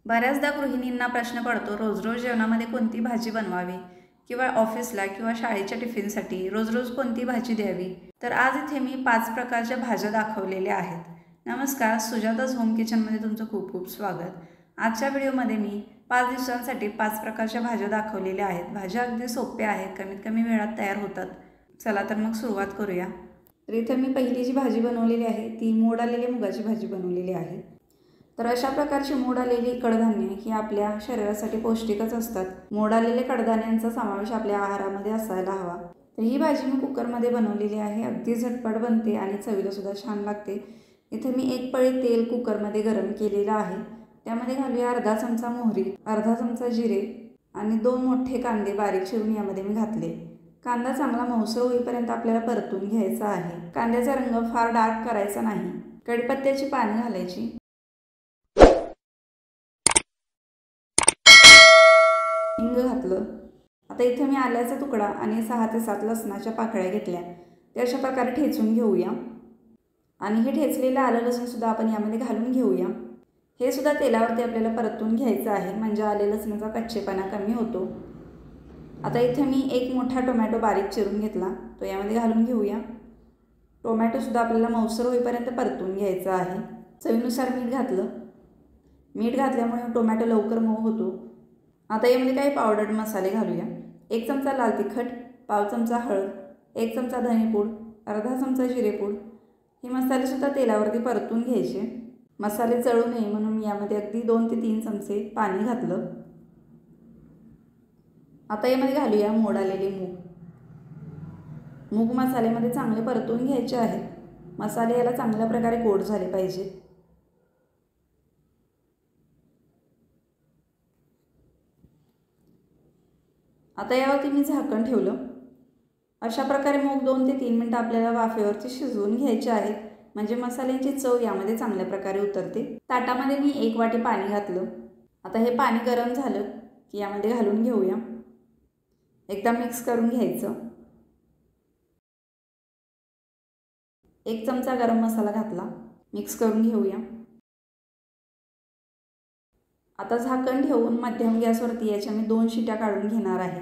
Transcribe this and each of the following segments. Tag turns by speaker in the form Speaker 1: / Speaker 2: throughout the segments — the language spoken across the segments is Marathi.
Speaker 1: बऱ्याचदा गृहिणींना प्रश्न पडतो रोज रोज जेवणामध्ये कोणती भाजी बनवावी किंवा ऑफिसला किंवा शाळेच्या टिफिनसाठी रोज रोज कोणती भाजी द्यावी। तर आज इथे मी 5 प्रकारच्या भाज्या दाखवलेल्या आहेत। नमस्कार, सुजाताज होम किचनमध्ये तुमचं खूप खूप स्वागत। आजच्या व्हिडिओमध्ये मी 5 दिवसांसाठी 5 प्रकारच्या भाज्या दाखवलेल्या आहेत। भाज्या अगदी सोप्या आहेत, कमीत कमी वेळात तयार होतात। चला तर मग सुरुवात करूया। तर इथे मी पहिली जी भाजी बनवलेली आहे ती मोड आलेली मुगाची भाजी बनवलेली आहे। तर अशा प्रकारची मोड आलेली कडधान्ये ही आपल्या शरीरासाठी पौष्टिकच असतात। मोड आलेले कडधान्यांचा समावेश आपल्या आहारामध्ये असायला हवा। तर ही भाजी मी कुकरमध्ये बनवलेली आहे। अगदी झटपट बनते आणि चवीला सुद्धा छान लागते। इथे मी 1 पळी तेल कुकरमध्ये गरम केलेलं आहे। त्यामध्ये घालूया अर्धा चमचा मोहरी, अर्धा चमचा जिरे आणि 2 मोठे कांदे बारीक चिरून यामध्ये मी घातले। कांदा चांगला मऊसर होईपर्यंत आपल्याला परतून घ्यायचा आहे। कांद्याचा रंग फार डार्क करायचा नाही। कढीपत्त्याची पाने घालायची, हिंग घातलं। आता इथे मी आल्याचा तुकडा आणि 6 ते 7 लसणाच्या पाकळ्या घेतल्या। ते अशा प्रकारे ठेचून घेऊया आणि हे ठेचलेलं आलं लसूण सुद्धा आपण यामध्ये घालून घेऊया। हे सुद्धा तेलावरती आपल्याला परतून घ्यायचं आहे, म्हणजे आले लसणाचा कच्चेपणा कमी होतो। आता इथे मी 1 मोठा टोमॅटो बारीक चिरून घेतला, तो यामध्ये घालून घेऊया। टोमॅटो सुद्धा आपल्याला मऊसर होईपर्यंत परतून घ्यायचा आहे। चवीनुसार मीठ घातलं। मीठ घातल्यामुळे टोमॅटो लवकर मऊ होतो। आता यामध्ये काही पावडर मसाले घालूया। 1 चमचा लाल तिखट, पाव चमचा हळद, 1 चमचा धनेपूड, अर्धा चमचा जिरेपूड। हे मसाले सुद्धा तेलावरती परतून घ्यायचे। मसाले जळू नये म्हणून मी यामध्ये अगदी 2 ते 3 चमचे पाणी घातलं। आता यामध्ये घालूया मोड आलेले मूग। मूग मसाल्यामध्ये चांगले परतून घ्यायचे आहेत। मसाले याला चांगल्या प्रकारे कोट झाले पाहिजे। आता यावरती मी झाकण ठेवलं। अशा प्रकारे मूग 2 ते 3 मिनिटं आपल्याला वाफेवरती शिजवून घ्यायचे आहेत, म्हणजे मसाल्यांची चव यामध्ये चांगल्या प्रकारे उतरते। ताटामध्ये मी 1 वाटी पाणी घातलं। आता हे पाणी गरम झालं की यामध्ये घालून घेऊया। एकदा मिक्स करून घ्यायचं। 1 चमचा गरम मसाला घातला, मिक्स करून घेऊया। आता झाकण ठेवून मध्यम गॅसवरती याच्या मी 2 शिट्या काढून घेणार आहे।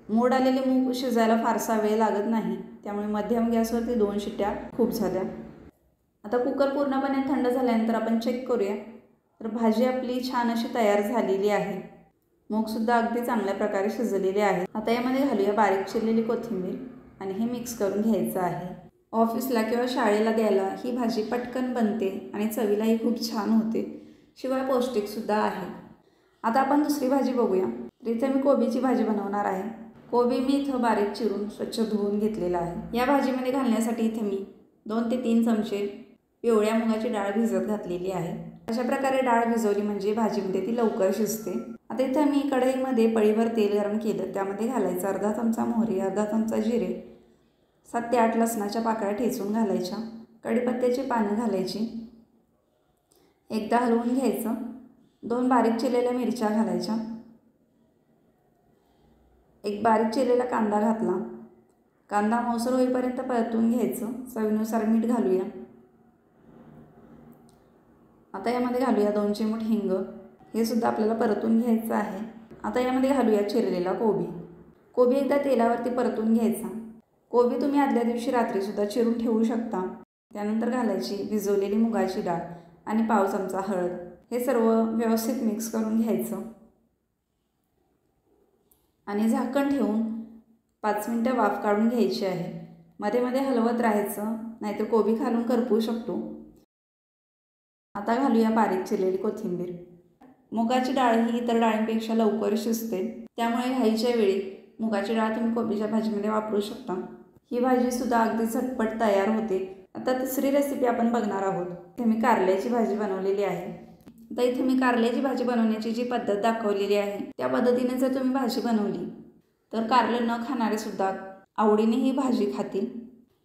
Speaker 1: मोड आलेले मूग शिजायला फारसा वेळ लागत नाही, त्यामुळे मध्यम गॅसवरती 2 शिट्या खूप झाल्या। आता कुकर पूर्णपणे थंड झाल्यानंतर आपण चेक करूया। तर भाजी आपली छान अशी तयार झालेली आहे। मूगसुद्धा अगदी चांगल्या प्रकारे शिजलेले आहे। आता यामध्ये घालूया बारीक चिरलेली कोथिंबीर आणि हे मिक्स करून घ्यायचं आहे। ऑफिसला किंवा शाळेला द्यायला ही भाजी पटकन बनते आणि चवीलाही खूप छान होते, शिवाय पौष्टिकसुद्धा आहे। आता आपण दुसरी भाजी बघूया। तर इथे मी कोबीची भाजी बनवणार आहे। कोबी मी इथं बारीक चिरून स्वच्छ धुवून घेतलेला आहे। या भाजीमध्ये घालण्यासाठी इथे मी 2 ते 3 चमचे पिवळ्या मुगाची डाळ भिजत घातलेली आहे। अशा प्रकारे डाळ भिजवली म्हणजे भाजीमध्ये ती लवकर शिजते। आता इथं मी कढईमध्ये पळीभर तेल गरम केलं, त्यामध्ये घालायचं अर्धा चमचा मोहरी, अर्धा चमचा जिरे, 7 ते 8 लसणाच्या पाकळ्या ठेचून घालायच्या, कढीपत्त्याची पानं घालायची, एकदा हलवून घ्यायचं। 2 बारीक चिरलेल्या मिरच्या घालायच्या, 1 बारीक चिरलेला कांदा घातला। कांदा मऊसर होईपर्यंत परतून घ्यायचं। चवीनुसार मीठ घालूया। आता यामध्ये घालूया 2 चिमूट हिंग, हे सुद्धा आपल्याला परतून घ्यायचं आहे। आता यामध्ये घालूया चिरलेला कोबी। कोबी एकदा तेलावरती परतून घ्यायचा। कोबी तुम्ही आदल्या दिवशी रात्रीसुद्धा चिरून ठेवू शकता। त्यानंतर घालायची भिजवलेली मुगाची डाळ आणि पाव चमचा हळद। हे सर्व व्यवस्थित मिक्स करून घ्यायचं आणि झाकण ठेवून 5 मिनिटं वाफ काढून घ्यायची आहे। मध्ये मध्ये हलवत राहायचं, नाहीतर कोबी खालून करपू शकतो। आता घालूया बारीक चिरलेली कोथिंबीर। मुगाची डाळ ही इतर डाळींपेक्षा लवकर शिजते, त्यामुळे घाईच्या वेळी मुगाची डाळ तुम्ही कोबीच्या भाजीमध्ये वापरू शकता। ही भाजीसुद्धा अगदी झटपट तयार होते। आता तिसरी रेसिपी आपण बघणार आहोत। इथे मी कारल्याची भाजी बनवलेली आहे। आता इथे मी कारल्याची भाजी बनवण्याची जी पद्धत दाखवलेली आहे त्या पद्धतीने जर तुम्ही भाजी बनवली तर कारलं न खाणारे सुद्धा आवडीने ही भाजी खातील।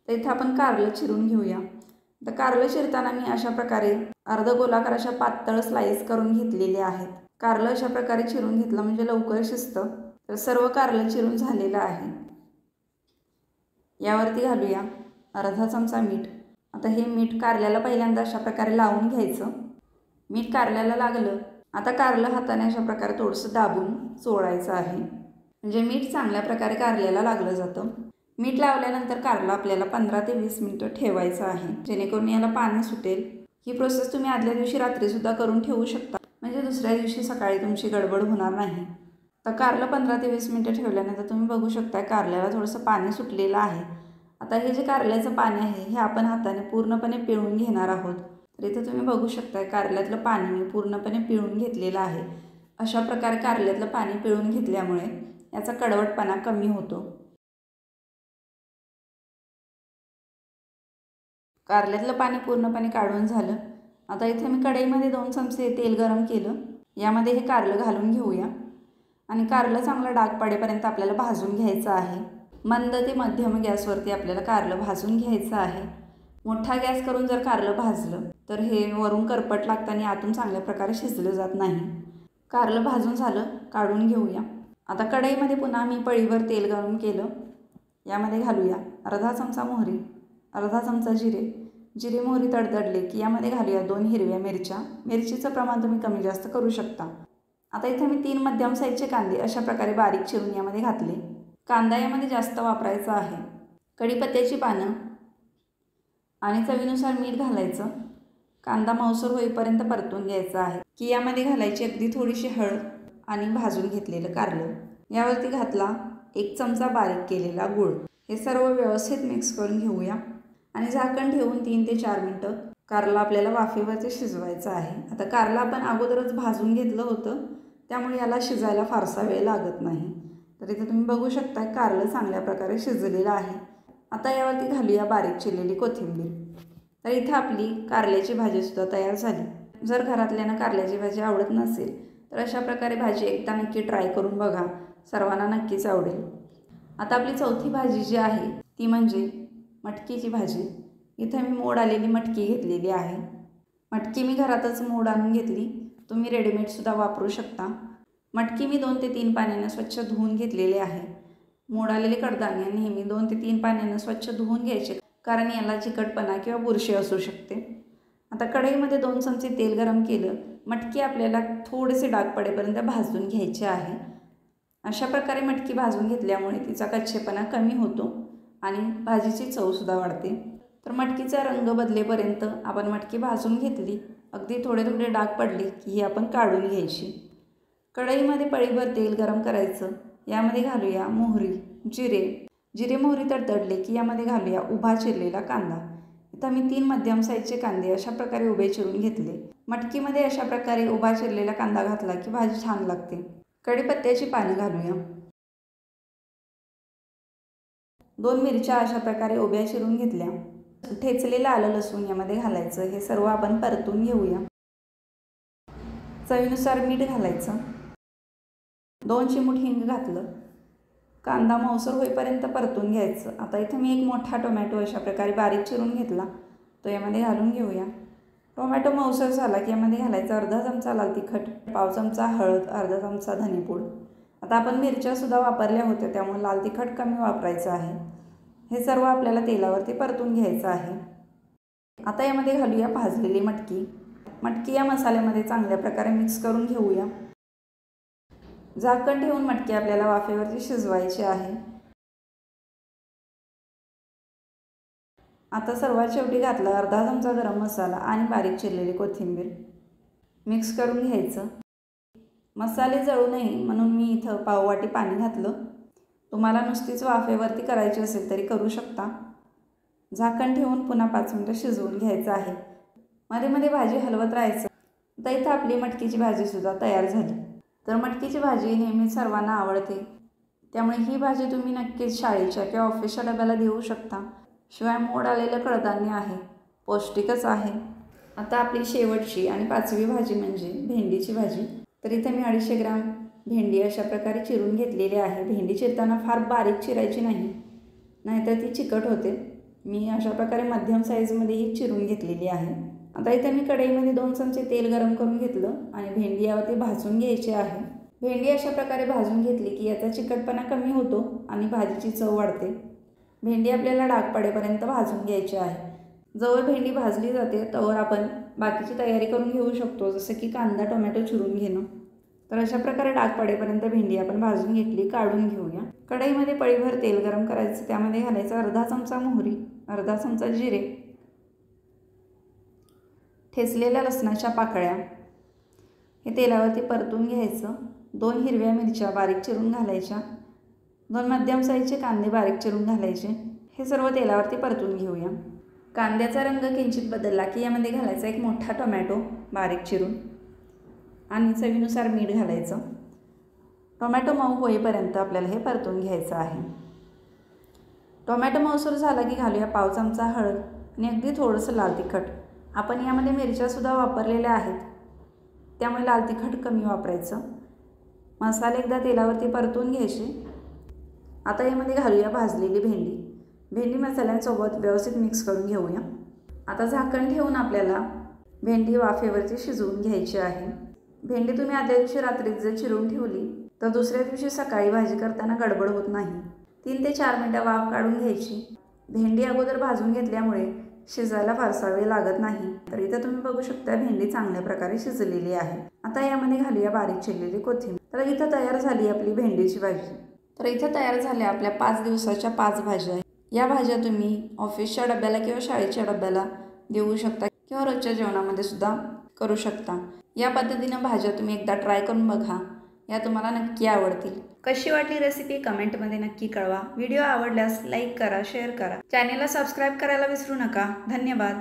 Speaker 1: तर इथे आपण कारलं चिरून घेऊया। तर कारलं चिरताना मी अशा प्रकारे अर्ध गोलाकार अशा पातळ स्लाइस करून घेतलेले आहेत। कारलं अशा प्रकारे चिरून घेतलं म्हणजे लवकर शिजतं। तर सर्व कारलं चिरून झालेलं आहे। यावरती घालूया अर्धा चमचा मीठ। आता हे मीठ कारल्याला पहिल्यांदा अशा प्रकारे लावून घ्यायचं। मीठ कारल्याला लागलं आता कारलं हाताने अशा प्रकारे थोडंसं दाबून चोळायचं आहे, म्हणजे मीठ चांगल्या प्रकारे कारल्याला लागलं जातं. मीठ लावल्यानंतर कारलं आपल्याला 15 ते 20 मिनिटं ठेवायचं आहे, जेणेकरून याला पाणी सुटेल. ही प्रोसेस तुम्ही आदल्या दिवशी रात्रीसुद्धा करून ठेवू शकता, म्हणजे दुसऱ्या दिवशी सकाळी तुमची गडबड होणार नाही. तर कारलं 15 ते 20 मिनिटं ठेवल्यानंतर तुम्ही बघू शकता कारल्याला थोडंसं पाणी सुटलेलं आहे. आता हे जे कारल्याचं पाणी आहे हे आपण हाताने पूर्णपणे पिळून घेणार आहोत. तर इथं तुम्ही बघू शकता कारल्यातलं पाणी मी पूर्णपणे पिळून घेतलेलं आहे. अशा प्रकारे कारल्यातलं पाणी पिळून घेतल्यामुळे याचा कडवटपणा कमी होतो. कारल्यातलं पाणी पूर्णपणे काढून झालं. आता इथे मी कढईमध्ये 2 चमचे तेल गरम केलं. यामध्ये हे कारलं घालून घेऊया आणि कारलं चांगलं डाग पडेपर्यंत आपल्याला भाजून घ्यायचं आहे. मंद ते मध्यम गॅसवरती आपल्याला कारलं भाजून घ्यायचं आहे. मोठा गॅस करून जर कारलं भाजलं तर हे वरून करपट लागतं आणि आतून चांगल्या प्रकारे शिजलं जात नाही. कारलं भाजून झालं, काढून घेऊया. आता कढईमध्ये पुन्हा मी पळीभर तेल गरम केलं. यामध्ये घालूया अर्धा चमचा मोहरी, अर्धा चमचा जिरे मोहरी तडतडले की यामध्ये घालूया 2 हिरव्या मिरच्या. मिरचीचं प्रमाण तुम्ही कमी जास्त करू शकता. आता इथे मी 3 मध्यम साईजचे कांदे अशा प्रकारे बारीक चिरून यामध्ये घातले. कांदा यामध्ये जास्त वापरायचा आहे. कढीपत्त्याची पानं आणि चवीनुसार मीठ घालायचं. कांदा मऊसूर होईपर्यंत परतून घ्यायचा आहे की यामध्ये घालायची अगदी थोडीशी हळद आणि भाजून घेतलेलं कारलं. यावरती घातला 1 चमचा बारीक केलेला गूळ. हे सर्व व्यवस्थित मिक्स करून घेऊया आणि झाकण ठेवून 3 ते 4 मिनटं कारलं आपल्याला वाफेवरती शिजवायचं आहे. आता कारलं आपण अगोदरच भाजून घेतलं होतं, त्यामुळे याला शिजायला फारसा वेळ लागत नाही. तर इथे तुम्ही बघू शकता कारलं चांगल्या प्रकारे शिजलेलं आहे. आता यावरती घालूया बारीक चिरलेली कोथिंबीर. तर इथं आपली कारल्याची भाजीसुद्धा तयार झाली. जर घरातल्यांना कारल्याची भाजी आवडत नसेल तर अशा प्रकारे भाजी एकदा नक्की ट्राय करून बघा, सर्वांना नक्कीच आवडेल. आता आपली चौथी भाजी जी आहे ती म्हणजे मटकीची भाजी. इथे मी मोड आलेली मटकी घेतलेली आहे. मटकी मी घरातच मोड आणून घेतली, तुम्ही रेडीमेडसुद्धा वापरू शकता. मटकी मी 2 ते 3 पाण्यानं स्वच्छ धुवून घेतलेले आहे. मोड आलेले कडधान्य नेहमी 2 ते 3 पाण्यानं स्वच्छ धुवून घ्यायचे, कारण याला चिकटपणा किंवा बुरशी असू शकते. आता कढईमध्ये 2 चमचे तेल गरम केलं. मटकी आपल्याला थोडेसे डाग पडेपर्यंत भाजून घ्यायचे आहे. अशा प्रकारे मटकी भाजून घेतल्यामुळे तिचा कच्चेपणा कमी होतो आणि भाजीची चवसुद्धा वाढते. तर मटकीचा रंग बदलेपर्यंत आपण मटकी भाजून घेतली. अगदी थोडे थोडे डाग पडले की ही आपण काढून घ्यायची. कढईमध्ये पळीभर तेल गरम करायचं. यामध्ये घालूया मोहरी, जिरे मोहरी तडतडले की यामध्ये घालूया उभा चिरलेला कांदा. इथं मी 3 मध्यम साईजचे कांदे अशा प्रकारे उभे चिरून घेतले. मटकीमध्ये अशा प्रकारे उभा चिरलेला कांदा घातला की भाजी छान लागते. कढीपत्त्याची पानं घालूया. 2 मिरच्या अशा प्रकारे उभ्या चिरून घेतल्या. ठेचलेलं आलं लसूण यामध्ये घालायचं. हे सर्व आपण परतून घेऊया. चवीनुसार मीठ घालायचं. 2 चिमूट हिंग घातलं. कांदा मऊसूर होईपर्यंत परतून घ्यायचं. आता इथं मी 1 मोठा टोमॅटो अशा प्रकारे बारीक चिरून घेतला, तो यामध्ये घालून घेऊया. टोमॅटो मऊसूर झाला की यामध्ये घालायचा अर्धा चमचा लाल तिखट, पाव चमचा हळद, अर्धा चमचा धनेपूड. आता आपण मिरच्यासुद्धा वापरल्या होत्या, त्यामुळे लाल तिखट कमी वापरायचं आहे. हे सर्व आपल्याला तेलावरती परतून घ्यायचं आहे. आता यामध्ये घालूया भाजलेली मटकी या मसाल्यामध्ये चांगल्या प्रकारे मिक्स करून घेऊया. झाकण ठेवून मटकी आपल्याला वाफेवरती शिजवायची आहे. आता सर्वात शेवटी घातलं अर्धा चमचा गरम मसाला आणि बारीक चिरलेली कोथिंबीर. मिक्स करून घ्यायचं. मसाले जळू नये म्हणून मी इथं पाववाटी पाणी घातलं. तुम्हाला नुसतीच वाफेवरती करायची असेल तरी करू शकता. झाकण ठेवून पुन्हा 5 मिनिटं शिजवून घ्यायचं आहे. मध्ये मध्ये भाजी हलवत राहायचं. तर इथं आपली मटकीची भाजीसुद्धा तयार झाली. तर मटकीची भाजी नेहमी सर्वांना आवडते, त्यामुळे ही भाजी तुम्ही नक्कीच शाळेच्या किंवा ऑफिसच्या डब्याला देऊ शकता. शिवाय मोड आलेलं कडधान्य आहे, पौष्टिकच आहे. आता आपली शेवटची आणि 5वी भाजी म्हणजे भेंडीची भाजी. तर इथे मी 250 ग्राम भेंडी अशा प्रकारे चिरून घेतलेली आहे. भेंडी चिरताना फार बारीक चिरायची नाही, नाहीतर ती चिकट होते. मी अशा प्रकारे मध्यम साईजमध्ये ही चिरून घेतलेली आहे. आता इथे मी कढईमध्ये 2 चमचे तेल गरम करून घेतलं आणि भेंडी यावरती भाजून घ्यायची आहे. भेंडी अशा प्रकारे भाजून घेतली की याचा चिकटपणा कमी होतो आणि भाजीची चव वाढते. भेंडी आपल्याला डाग पडेपर्यंत भाजून घ्यायची आहे. जवळ भेंडी भाजली जाते तोवर आपण बाकीची तयारी करून घेऊ शकतो, जसं की कांदा टोमॅटो चिरून घेणं. तर अशा प्रकारे डाग पडेपर्यंत भेंडी आपण भाजून घेतली. काढून घेऊया. कढईमध्ये पळीभर तेल गरम करायचं. त्यामध्ये घालायचं अर्धा चमचा मोहरी, अर्धा चमचा जिरे, ठेचलेल्या लसणाच्या पाकळ्या हे तेलावरती परतून घ्यायचं. 2 हिरव्या मिरच्या बारीक चिरून घालायच्या. 2 मध्यम साईजचे कांदे बारीक चिरून घालायचे. हे सर्व तेलावरती परतून घेऊया. कांद्याचा रंग किंचित बदलला की यामध्ये घालायचा 1 मोठा टोमॅटो बारीक चिरून आणि चवीनुसार मीठ घालायचं. टोमॅटो मऊ होईपर्यंत आपल्याला हे परतून घ्यायचं आहे. टोमॅटो मऊसूर झाला की घालूया पाव चमचा हळद आणि अगदी थोडंसं लाल तिखट. आपण यामध्ये मिरच्यासुद्धा वापरलेल्या आहेत, त्यामुळे लाल तिखट कमी वापरायचं. मसाले एकदा तेलावरती परतून घ्यायचे. आता यामध्ये घालूया भाजलेली भेंडी. भेंडी मसाल्यांसोबत व्यवस्थित मिक्स करून घेऊया. आता झाकण ठेवून आपल्याला भेंडी वाफेवरती शिजवून घ्यायची आहे. भेंडी तुम्ही आदल्या दिवशी रात्रीत जर चिरून ठेवली तर दुसऱ्या दिवशी सकाळी भाजी करताना गडबड होत नाही. 3 ते 4 मिनटं वाफ काढून घ्यायची. भेंडी अगोदर भाजून घेतल्यामुळे शिजायला फारसा वेळ लागत नाही. तर इथं तुम्ही बघू शकता भेंडी चांगल्या प्रकारे शिजलेली आहे. आता यामध्ये घालूया बारीक चिरलेली कोथिंबीर. तर इथं तयार झाली आपली भेंडीची भाजी. तर इथं तयार झाल्या आपल्या 5 दिवसाच्या 5 भाज्या. या भाज्या तुम्ही ऑफिसच्या डब्याला किंवा शाळेच्या डब्याला देऊ शकता किंवा रोजच्या जेवणामध्ये सुद्धा करू शकता. या पद्धतीनं भाज्या तुम्ही एकदा ट्राय करून बघा. या तुम्हाला नक्की आवडतील. कशी वाटली रेसिपी कमेंटमध्ये नक्की कळवा. व्हिडिओ आवडल्यास लाईक करा, शेअर करा. चॅनेलला सबस्क्राईब करायला विसरू नका. धन्यवाद.